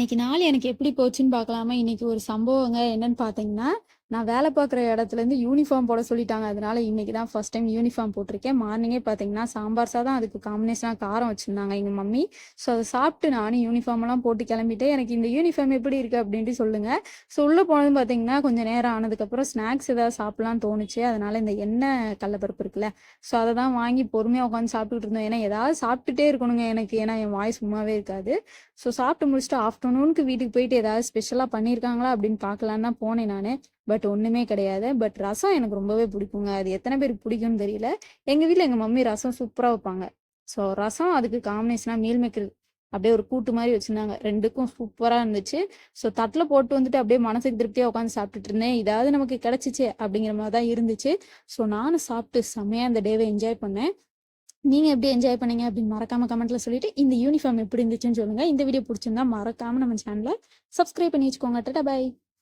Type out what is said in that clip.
இன்னைக்கு நாள் எனக்கு எப்படி போச்சுன்னு பார்க்கலாமா? இன்னைக்கு ஒரு சம்பவங்க என்னன்னு பார்த்தீங்கன்னா, நான் வேலை பார்க்குற இடத்துலேருந்து யூனிஃபார்ம் போட சொல்லிட்டாங்க. அதனால இன்னைக்கு தான் ஃபர்ஸ்ட் டைம் யூனிஃபார்ம் போட்டிருக்கேன். மார்னிங்கே பார்த்தீங்கன்னா, சாம்பார் சாதம் அதுக்கு காம்பினேஷனா காரம் வச்சிருந்தாங்க எங்க மம்மி. ஸோ அத சாப்பிட்டு நானும் யூனிஃபார்ம்லாம் போட்டு கிளம்பிட்டேன். எனக்கு இந்த யூனிஃபார்ம் எப்படி இருக்கு அப்படின்ட்டு சொல்லுங்க. ஸோ உள்ள போனதும் பார்த்தீங்கன்னா, கொஞ்சம் நேரம் ஆனதுக்கப்புறம் ஸ்நாக்ஸ் ஏதாவது சாப்பிடலாம்னு தோணுச்சு. அதனால இந்த எண்ணெய் கடலப்பருப்பு இருக்குல்ல, ஸோ அத தான் வாங்கி பொறுமையா உட்காந்து சாப்பிட்டுட்டு இருந்தோம். ஏன்னா ஏதாவது சாப்பிட்டுட்டே இருக்கணுங்க எனக்கு. ஏன்னா என் வாய் சும்மாவே இருக்காது. ஸோ சாப்பிட்டு முடிச்சுட்டு ஆஃப்டர்நூனுக்கு வீட்டுக்கு போயிட்டு ஏதாவது ஸ்பெஷலாக பண்ணியிருக்காங்களா அப்படின்னு பார்க்கலான்னு தான் போனேன் நான். பட் ஒன்றுமே கிடையாது. பட் ரசம் எனக்கு ரொம்பவே பிடிக்குங்க. அது எத்தனை பேருக்கு பிடிக்கும்னு தெரியல. எங்கள் வீட்டில் எங்கள் மம்மி ரசம் சூப்பராக வைப்பாங்க. ஸோ ரசம் அதுக்கு காம்பினேஷனாக மீல் மேக்கர் அப்படியே ஒரு கூட்டு மாதிரி வச்சுருந்தாங்க. ரெண்டுக்கும் சூப்பராக இருந்துச்சு. ஸோ தட்டில் போட்டு வந்துட்டு அப்படியே மனசுக்கு திருப்தியாக உட்காந்து சாப்பிட்டுட்டு இருந்தேன். இதாவது நமக்கு கிடச்சிச்சு அப்படிங்கிற மாதிரி தான் இருந்துச்சு. ஸோ நானும் சாப்பிட்டு செம்மையாக அந்த டேவை என்ஜாய் பண்ணேன். நீங்க எப்படி என்ஜாய் பண்ணீங்க அப்படின்னு மறக்காம கமெண்ட்ல சொல்லிட்டு இந்த யூனிஃபார்ம் எப்படி இருந்துச்சுன்னு சொல்லுங்க. இந்த வீடியோ பிடிச்சிருந்தா மறக்காம நம்ம சேனலை சப்ஸ்கிரைப் பண்ணி வச்சுக்கோங்க. Tata bye.